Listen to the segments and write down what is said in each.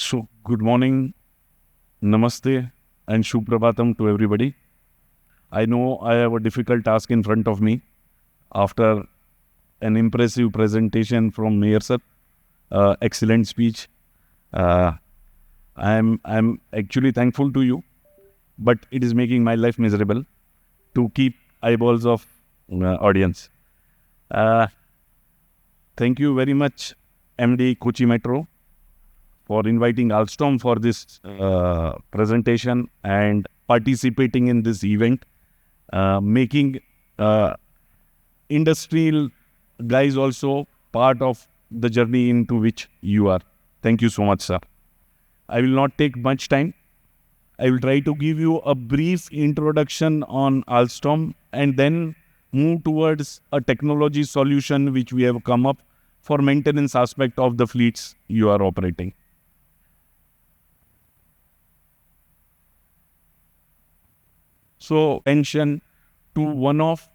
So, good morning, namaste, and Shubhprabhatam to everybody. I know I have a difficult task in front of me after an impressive presentation from Mayor sir. Excellent speech. Uh, I'm actually thankful to you, but it is making my life miserable to keep eyeballs of audience. Uh, Thank you very much, MD Kochi Metro, for inviting Alstom for this presentation and participating in this event, making industrial guys also part of the journey into which you are. Thank you so much, sir. I will not take much time. I will try to give you a brief introduction on Alstom and then move towards a technology solution which we have come up for maintenance aspect of the fleets you are operating. So, attention to one of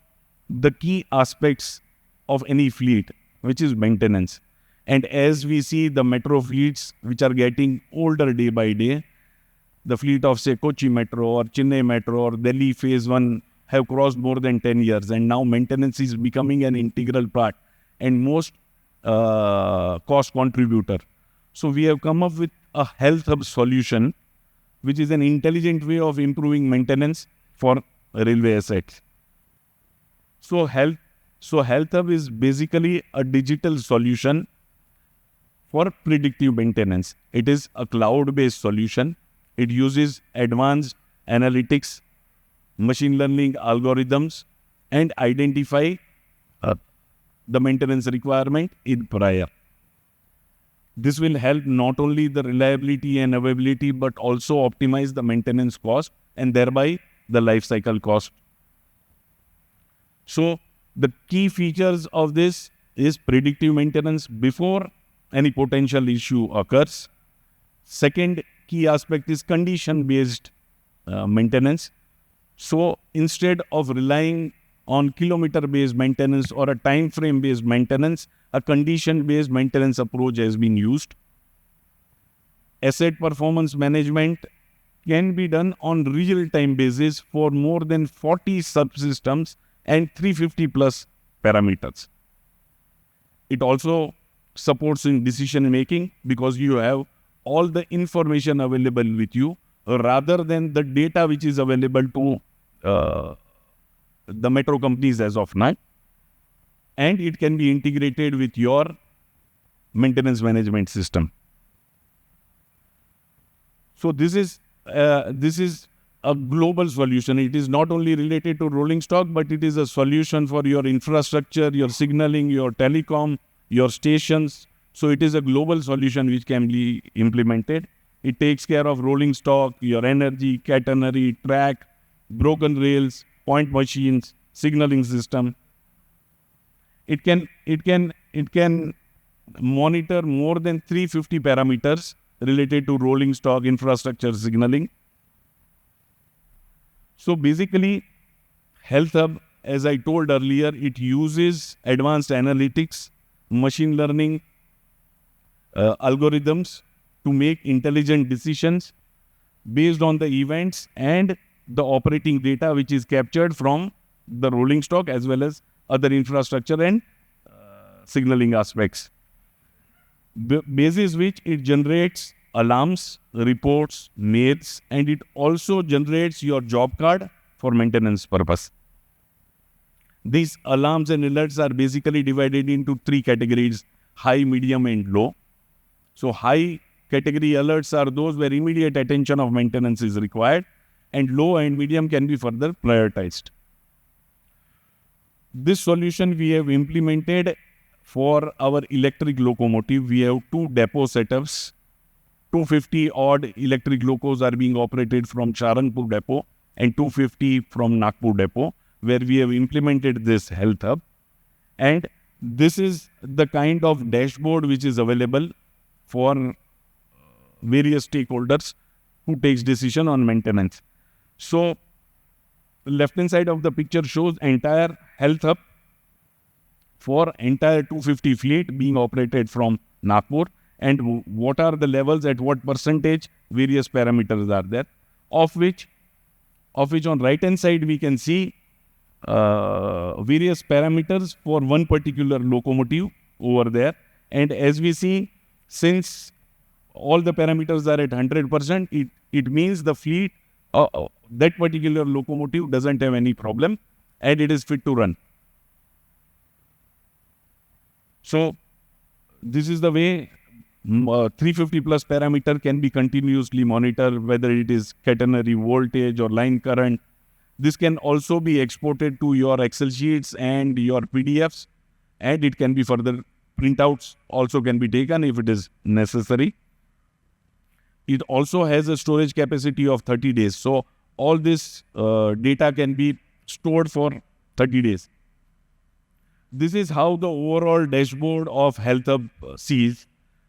the key aspects of any fleet, which is maintenance. And as we see the metro fleets, which are getting older day by day, the fleet of say Kochi Metro or Chennai Metro or Delhi Phase 1 have crossed more than 10 years. And now maintenance is becoming an integral part and most cost contributor. So we have come up with a health hub solution, which is an intelligent way of improving maintenance for railway assets. So Health Hub is basically a digital solution for predictive maintenance. It is a cloud-based solution. It uses advanced analytics, machine learning algorithms, and identify the maintenance requirement in prior. This will help not only the reliability and availability, but also optimize the maintenance cost and thereby the life cycle cost. So the key features of this is predictive maintenance before any potential issue occurs. Second key aspect is condition-based maintenance. So instead of relying on kilometer-based maintenance or a time frame-based maintenance, a condition-based maintenance approach has been used. Asset performance management can be done on real-time basis for more than 40 subsystems and 350 plus parameters. It also supports in decision making because you have all the information available with you rather than the data which is available to the metro companies as of now. And it can be integrated with your maintenance management system. So this is a global solution. It is not only related to rolling stock, but it is a solution for your infrastructure, your signaling, your telecom, your stations. So it is a global solution which can be implemented. It takes care of rolling stock, your energy, catenary, track, broken rails, point machines, signaling system. It can monitor more than 350 parameters related to rolling stock, infrastructure, signaling. So basically, Health Hub, as I told earlier, it uses advanced analytics, machine learning, algorithms to make intelligent decisions based on the events and the operating data which is captured from the rolling stock as well as other infrastructure and signaling aspects. Basis which it generates alarms, reports, mails, and it also generates your job card for maintenance purpose. These alarms and alerts are basically divided into three categories: high, medium, and low. So high category alerts are those where immediate attention of maintenance is required, and low and medium can be further prioritized. This solution we have implemented for our electric locomotive. We have two depot setups. 250 odd electric locos are being operated from Saharanpur depot and 250 from Nagpur depot, where we have implemented this Health Hub. And this is the kind of dashboard which is available for various stakeholders who takes decision on maintenance. So left-hand side of the picture shows entire Health Hub for entire 250 fleet being operated from Nagpur, and what are the levels, at what percentage various parameters are there, of which on right hand side we can see various parameters for one particular locomotive over there. And as we see, since all the parameters are at 100%, it means the fleet, that particular locomotive doesn't have any problem and it is fit to run. So this is the way 350 plus parameter can be continuously monitored, whether it is catenary voltage or line current. This can also be exported to your Excel sheets and your PDFs, and it can be further printouts also can be taken if it is necessary. It also has a storage capacity of 30 days. So all this data can be stored for 30 days. This is how the overall dashboard of Health Hub sees.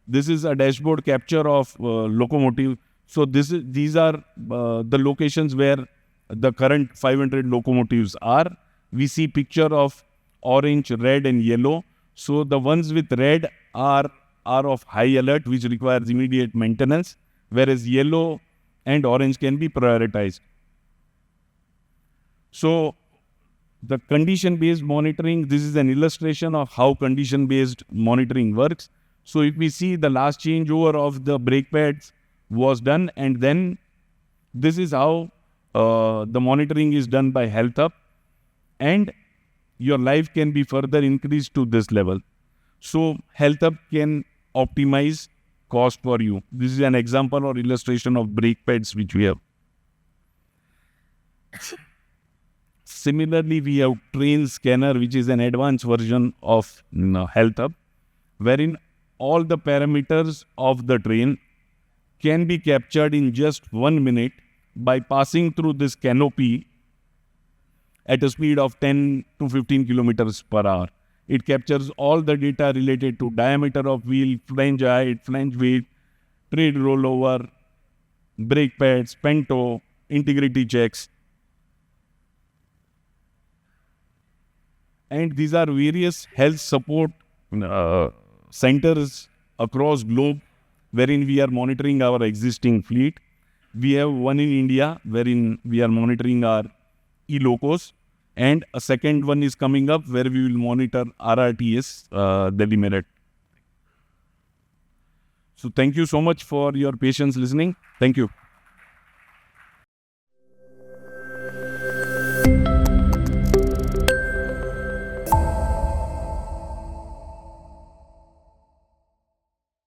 This is a dashboard capture of locomotive. So these are the locations where the current 500 locomotives are. We see picture of orange, red and yellow. So the ones with red are of high alert, which requires immediate maintenance, whereas yellow and orange can be prioritized. So the condition-based monitoring, this is an illustration of how condition-based monitoring works. So if we see the last changeover of the brake pads was done, and then this is how the monitoring is done by Health Hub, and your life can be further increased to this level. So Health Hub can optimize cost for you. This is an example or illustration of brake pads which we have. Similarly, we have Train Scanner, which is an advanced version of Health Hub, wherein all the parameters of the train can be captured in just 1 minute by passing through this canopy at a speed of 10 to 15 kilometers per hour. It captures all the data related to diameter of wheel, flange height, flange width, tread rollover, brake pads, pento, integrity checks. And these are various health support centers across globe wherein we are monitoring our existing fleet. We have one in India wherein we are monitoring our e-locos, and a second one is coming up where we will monitor RRTS Delhi Meerut. So thank you so much for your patience listening. Thank you.